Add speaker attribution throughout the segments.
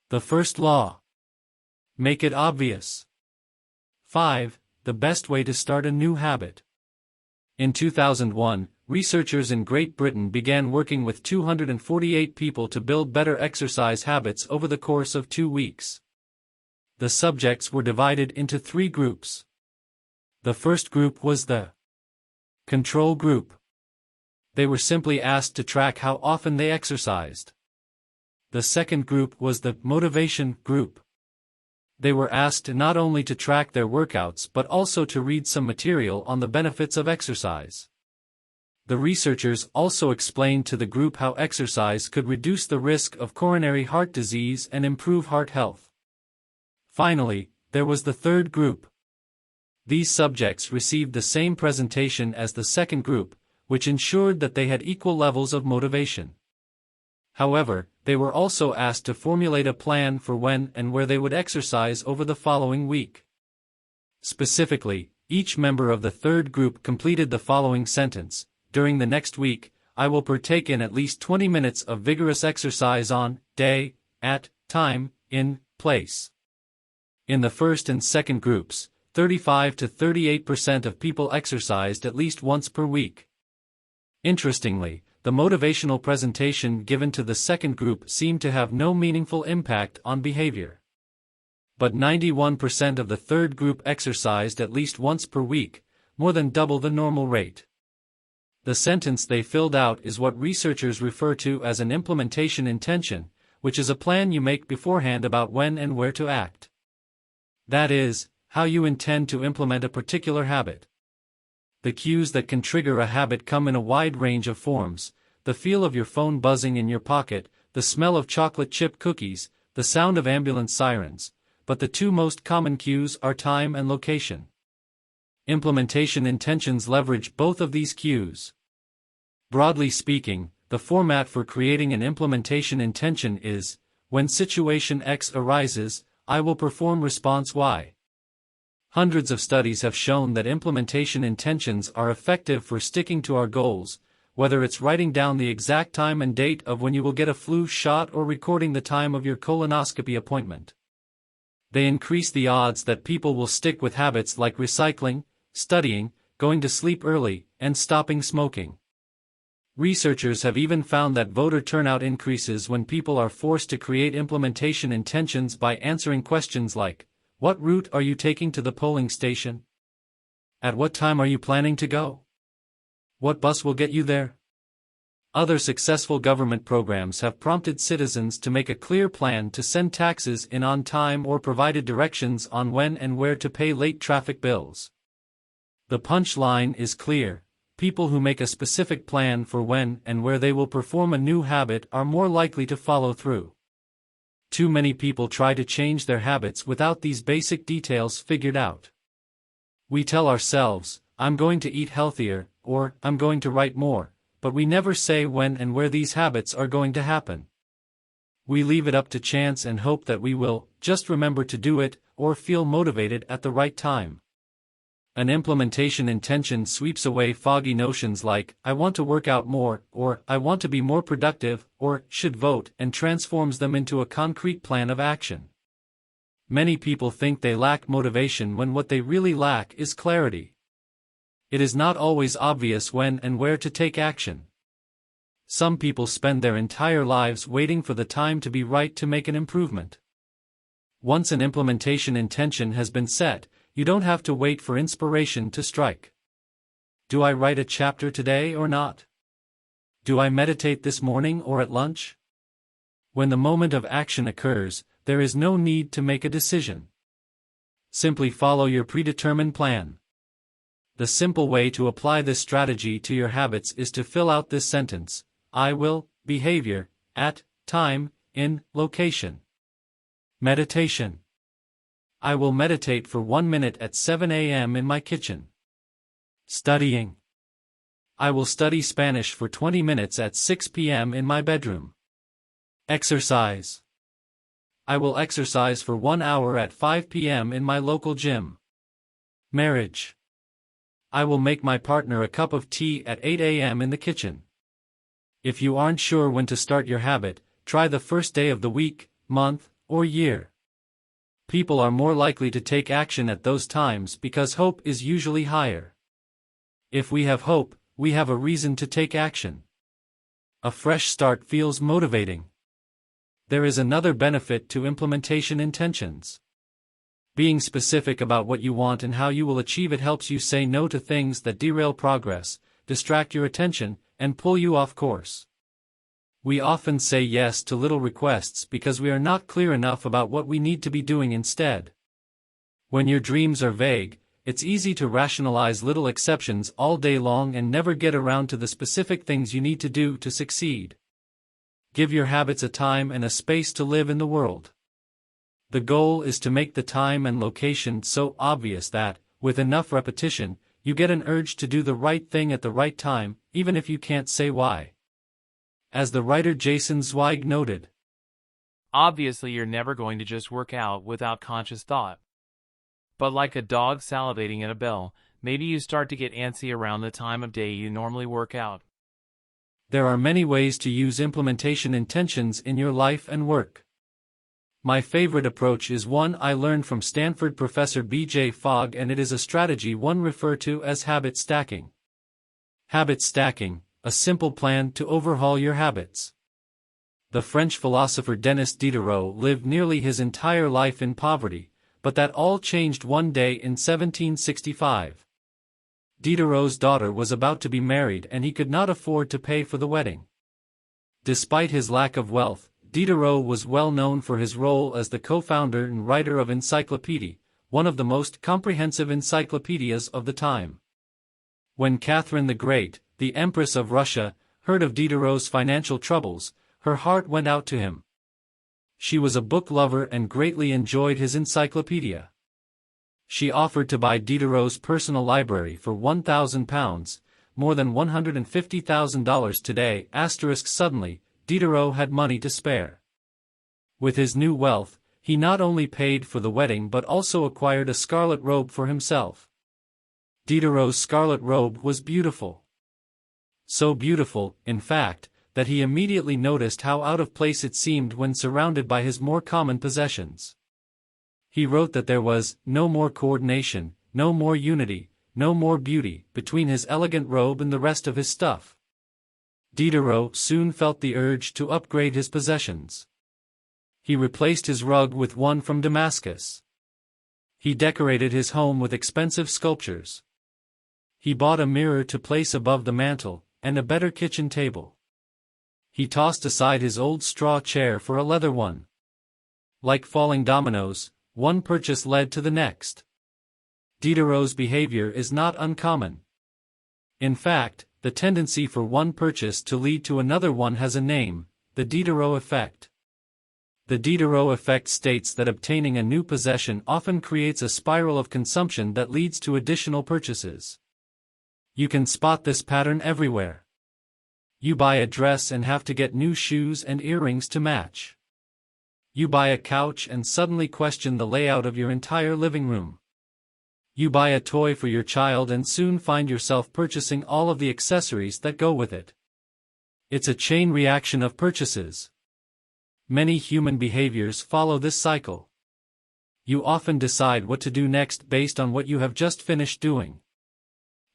Speaker 1: The first law. Make it obvious. 5. The best way to start a new habit. In 2001, researchers in Great Britain began working with 248 people to build better exercise habits over the course of 2 weeks. The subjects were divided into 3 groups. The first group was the control group. They were simply asked to track how often they exercised. The second group was the motivation group. They were asked not only to track their workouts but also to read some material on the benefits of exercise. The researchers also explained to the group how exercise could reduce the risk of coronary heart disease and improve heart health. Finally, there was the third group. These subjects received the same presentation as the second group, which ensured that they had equal levels of motivation. However, they were also asked to formulate a plan for when and where they would exercise over the following week. Specifically, each member of the third group completed the following sentence: "During the next week, I will partake in at least 20 minutes of vigorous exercise on day, at time, in place." In the first and second groups, 35 to 38% of people exercised at least once per week. Interestingly, the motivational presentation given to the second group seemed to have no meaningful impact on behavior. But 91% of the third group exercised at least once per week, more than double the normal rate. The sentence they filled out is what researchers refer to as an implementation intention, which is a plan you make beforehand about when and where to act. That is, how you intend to implement a particular habit. The cues that can trigger a habit come in a wide range of forms: the feel of your phone buzzing in your pocket, the smell of chocolate chip cookies, the sound of ambulance sirens, but the 2 most common cues are time and location. Implementation intentions leverage both of these cues. Broadly speaking, the format for creating an implementation intention is: when situation X arises, I will perform response Y. Hundreds of studies have shown that implementation intentions are effective for sticking to our goals, whether it's writing down the exact time and date of when you will get a flu shot or recording the time of your colonoscopy appointment. They increase the odds that people will stick with habits like recycling, studying, going to sleep early, and stopping smoking. Researchers have even found that voter turnout increases when people are forced to create implementation intentions by answering questions like, "What route are you taking to the polling station? At what time are you planning to go? What bus will get you there?" Other successful government programs have prompted citizens to make a clear plan to send taxes in on time or provided directions on when and where to pay late traffic bills. The punchline is clear: people who make a specific plan for when and where they will perform a new habit are more likely to follow through. Too many people try to change their habits without these basic details figured out. We tell ourselves, "I'm going to eat healthier," or "I'm going to write more," but we never say when and where these habits are going to happen. We leave it up to chance and hope that we will just remember to do it or feel motivated at the right time. An implementation intention sweeps away foggy notions like, "I want to work out more," or "I want to be more productive," or "should vote," and transforms them into a concrete plan of action. Many people think they lack motivation when what they really lack is clarity. It is not always obvious when and where to take action. Some people spend their entire lives waiting for the time to be right to make an improvement. Once an implementation intention has been set, you don't have to wait for inspiration to strike. Do I write a chapter today or not? Do I meditate this morning or at lunch? When the moment of action occurs, there is no need to make a decision. Simply follow your predetermined plan. The simple way to apply this strategy to your habits is to fill out this sentence: I will, behavior, at, time, in, location. Meditation. I will meditate for 1 minute at 7 a.m. in my kitchen. Studying. I will study Spanish for 20 minutes at 6 p.m. in my bedroom. Exercise. I will exercise for 1 hour at 5 p.m. in my local gym. Marriage. I will make my partner a cup of tea at 8 a.m. in the kitchen. If you aren't sure when to start your habit, try the first day of the week, month, or year. People are more likely to take action at those times because hope is usually higher. If we have hope, we have a reason to take action. A fresh start feels motivating. There is another benefit to implementation intentions. Being specific about what you want and how you will achieve it helps you say no to things that derail progress, distract your attention, and pull you off course. We often say yes to little requests because we are not clear enough about what we need to be doing instead. When your dreams are vague, it's easy to rationalize little exceptions all day long and never get around to the specific things you need to do to succeed. Give your habits a time and a space to live in the world. The goal is to make the time and location so obvious that, with enough repetition, you get an urge to do the right thing at the right time, even if you can't say why. As the writer Jason Zweig noted,
Speaker 2: obviously you're never going to just work out without conscious thought. But like a dog salivating at a bell, maybe you start to get antsy around the time of day you normally work out.
Speaker 1: There are many ways to use implementation intentions in your life and work. My favorite approach is one I learned from Stanford professor B.J. Fogg, and it is a strategy one refer to as habit stacking. Habit stacking, a simple plan to overhaul your habits. The French philosopher Denis Diderot lived nearly his entire life in poverty, but that all changed one day in 1765. Diderot's daughter was about to be married and he could not afford to pay for the wedding. Despite his lack of wealth, Diderot was well known for his role as the co-founder and writer of Encyclopédie, one of the most comprehensive encyclopedias of the time. When Catherine the Great, the Empress of Russia, heard of Diderot's financial troubles, her heart went out to him. She was a book lover and greatly enjoyed his encyclopedia. She offered to buy Diderot's personal library for £1,000, more than $150,000 today. Suddenly, Diderot had money to spare. With his new wealth, he not only paid for the wedding but also acquired a scarlet robe for himself. Diderot's scarlet robe was beautiful. So beautiful, in fact, that he immediately noticed how out of place it seemed when surrounded by his more common possessions. He wrote that there was no more coordination, no more unity, no more beauty between his elegant robe and the rest of his stuff. Diderot soon felt the urge to upgrade his possessions. He replaced his rug with one from Damascus. He decorated his home with expensive sculptures. He bought a mirror to place above the mantel, and a better kitchen table. He tossed aside his old straw chair for a leather one. Like falling dominoes, one purchase led to the next. Diderot's behavior is not uncommon. In fact, the tendency for one purchase to lead to another one has a name: the Diderot effect. The Diderot effect states that obtaining a new possession often creates a spiral of consumption that leads to additional purchases. You can spot this pattern everywhere. You buy a dress and have to get new shoes and earrings to match. You buy a couch and suddenly question the layout of your entire living room. You buy a toy for your child and soon find yourself purchasing all of the accessories that go with it. It's a chain reaction of purchases. Many human behaviors follow this cycle. You often decide what to do next based on what you have just finished doing.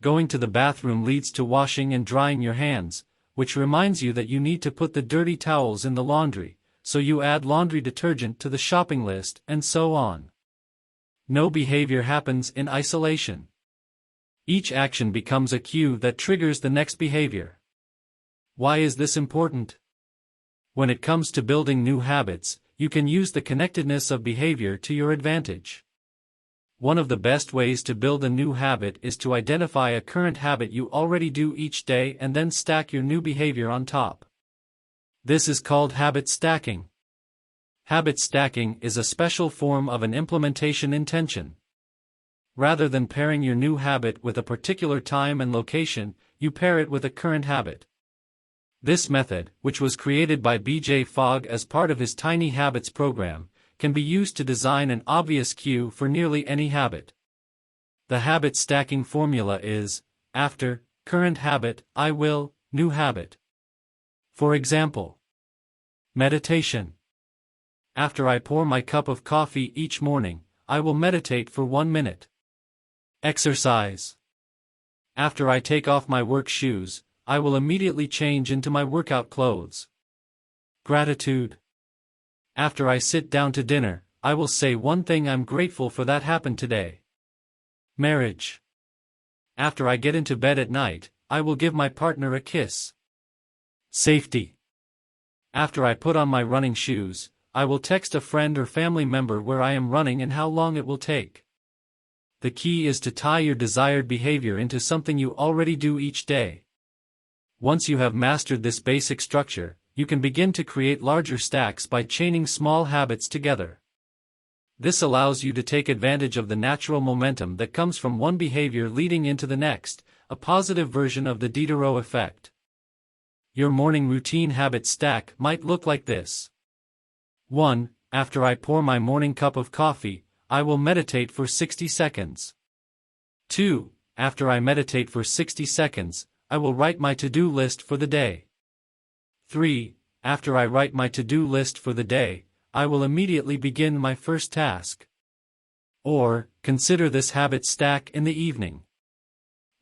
Speaker 1: Going to the bathroom leads to washing and drying your hands, which reminds you that you need to put the dirty towels in the laundry, so you add laundry detergent to the shopping list, and so on. No behavior happens in isolation. Each action becomes a cue that triggers the next behavior. Why is this important? When it comes to building new habits, you can use the connectedness of behavior to your advantage. One of the best ways to build a new habit is to identify a current habit you already do each day and then stack your new behavior on top. This is called habit stacking. Habit stacking is a special form of an implementation intention. Rather than pairing your new habit with a particular time and location, you pair it with a current habit. This method, which was created by B.J. Fogg as part of his Tiny Habits program, can be used to design an obvious cue for nearly any habit. The habit stacking formula is: after, current habit, I will, new habit. For example, meditation. After I pour my cup of coffee each morning, I will meditate for 1 minute. Exercise. After I take off my work shoes, I will immediately change into my workout clothes. Gratitude. After I sit down to dinner, I will say one thing I'm grateful for that happened today. Marriage. After I get into bed at night, I will give my partner a kiss. Safety. After I put on my running shoes, I will text a friend or family member where I am running and how long it will take. The key is to tie your desired behavior into something you already do each day. Once you have mastered this basic structure, you can begin to create larger stacks by chaining small habits together. This allows you to take advantage of the natural momentum that comes from one behavior leading into the next, a positive version of the Diderot effect. Your morning routine habit stack might look like this. 1. After I pour my morning cup of coffee, I will meditate for 60 seconds. 2. After I meditate for 60 seconds, I will write my to-do list for the day. 3. After I write my to-do list for the day, I will immediately begin my first task. Or, consider this habit stack in the evening.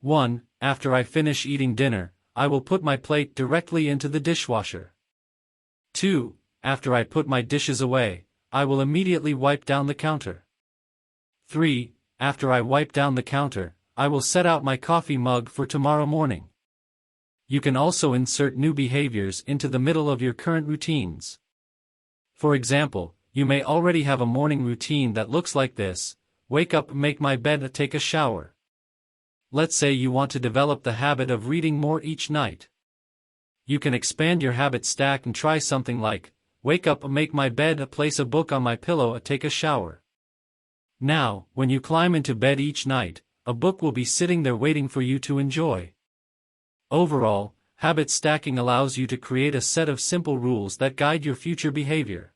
Speaker 1: 1. After I finish eating dinner, I will put my plate directly into the dishwasher. 2. After I put my dishes away, I will immediately wipe down the counter. 3. After I wipe down the counter, I will set out my coffee mug for tomorrow morning. You can also insert new behaviors into the middle of your current routines. For example, you may already have a morning routine that looks like this: wake up, make my bed, take a shower. Let's say you want to develop the habit of reading more each night. You can expand your habit stack and try something like, wake up, make my bed, place a book on my pillow, take a shower. Now, when you climb into bed each night, a book will be sitting there waiting for you to enjoy. Overall, habit stacking allows you to create a set of simple rules that guide your future behavior.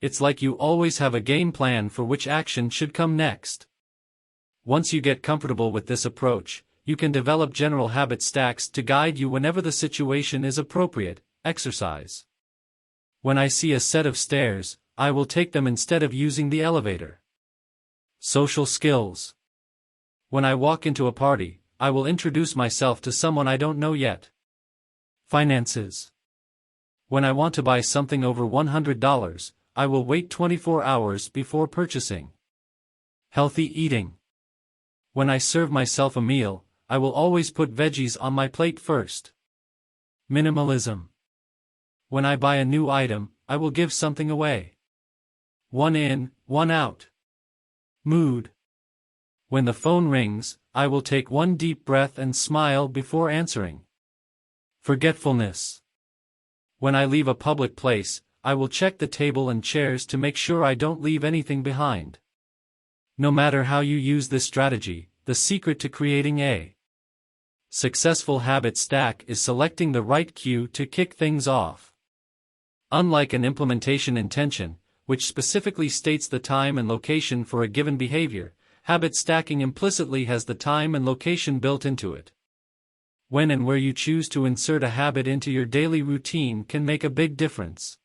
Speaker 1: It's like you always have a game plan for which action should come next. Once you get comfortable with this approach, you can develop general habit stacks to guide you whenever the situation is appropriate. Exercise. When I see a set of stairs, I will take them instead of using the elevator. Social skills. When I walk into a party, I will introduce myself to someone I don't know yet. Finances. When I want to buy something over $100, I will wait 24 hours before purchasing. Healthy eating. When I serve myself a meal, I will always put veggies on my plate first. Minimalism. When I buy a new item, I will give something away. One in, one out. Mood. When the phone rings, I will take one deep breath and smile before answering. Forgetfulness. When I leave a public place, I will check the table and chairs to make sure I don't leave anything behind. No matter how you use this strategy, the secret to creating a successful habit stack is selecting the right cue to kick things off. Unlike an implementation intention, which specifically states the time and location for a given behavior, habit stacking implicitly has the time and location built into it. When and where you choose to insert a habit into your daily routine can make a big difference.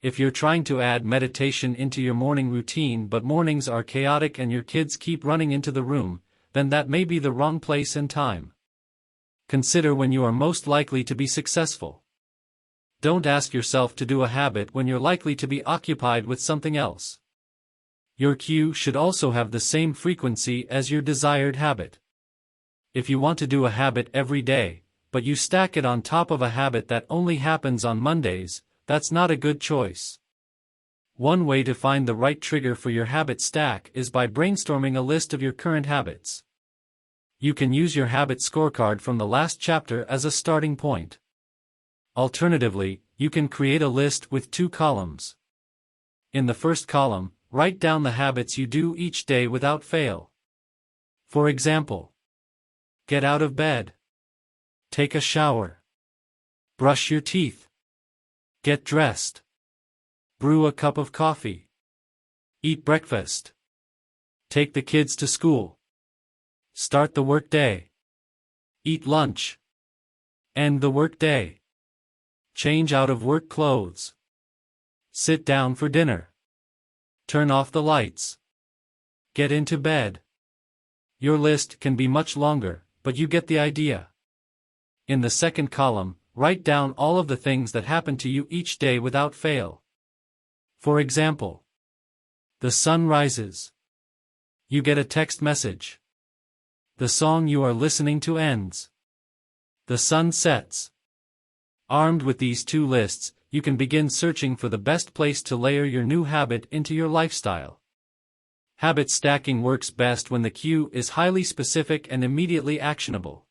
Speaker 1: If you're trying to add meditation into your morning routine but mornings are chaotic and your kids keep running into the room, then that may be the wrong place and time. Consider when you are most likely to be successful. Don't ask yourself to do a habit when you're likely to be occupied with something else. Your cue should also have the same frequency as your desired habit. If you want to do a habit every day, but you stack it on top of a habit that only happens on Mondays, that's not a good choice. One way to find the right trigger for your habit stack is by brainstorming a list of your current habits. You can use your habit scorecard from the last chapter as a starting point. Alternatively, you can create a list with 2 columns. In the first column, write down the habits you do each day without fail. For example, get out of bed, take a shower, brush your teeth, get dressed, brew a cup of coffee, eat breakfast, take the kids to school, start the workday, eat lunch, end the workday, change out of work clothes, Sit down for dinner. Turn off the lights. Get into bed. Your list can be much longer, but you get the idea. In the second column, write down all of the things that happen to you each day without fail. For example, the sun rises. You get a text message. The song you are listening to ends. The sun sets. Armed with these two lists, you can begin searching for the best place to layer your new habit into your lifestyle. Habit stacking works best when the cue is highly specific and immediately actionable.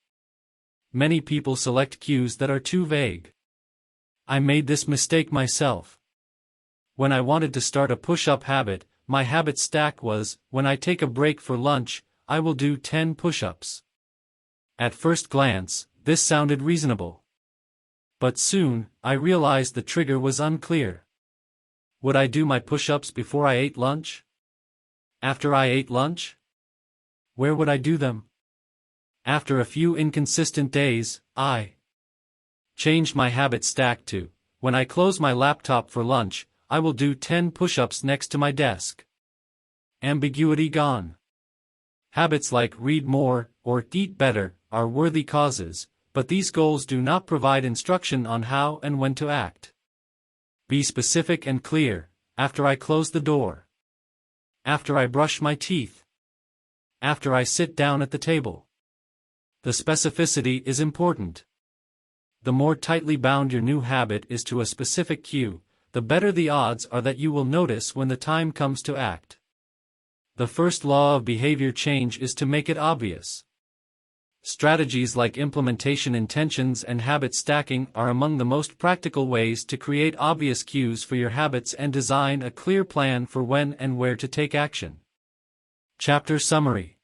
Speaker 1: Many people select cues that are too vague. I made this mistake myself. When I wanted to start a push-up habit, my habit stack was, when I take a break for lunch, I will do 10 push-ups. At first glance, this sounded reasonable. But soon, I realized the trigger was unclear. Would I do my push-ups before I ate lunch? After I ate lunch? Where would I do them? After a few inconsistent days, I changed my habit stack to, when I close my laptop for lunch, I will do 10 push-ups next to my desk. Ambiguity gone. Habits like read more or eat better are worthy causes, but these goals do not provide instruction on how and when to act. Be specific and clear. After I close the door. After I brush my teeth. After I sit down at the table. The specificity is important. The more tightly bound your new habit is to a specific cue, the better the odds are that you will notice when the time comes to act. The first law of behavior change is to make it obvious. Strategies like implementation intentions and habit stacking are among the most practical ways to create obvious cues for your habits and design a clear plan for when and where to take action. Chapter Summary.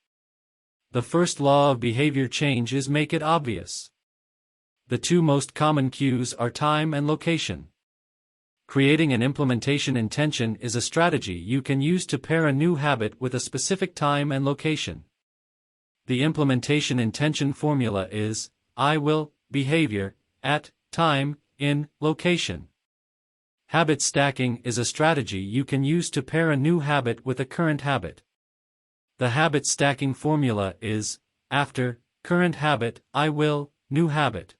Speaker 1: The first law of behavior change is make it obvious. The two most common cues are time and location. Creating an implementation intention is a strategy you can use to pair a new habit with a specific time and location. The implementation intention formula is, I will, behavior, at, time, in, location. Habit stacking is a strategy you can use to pair a new habit with a current habit. The habit stacking formula is, after, current habit, I will, new habit.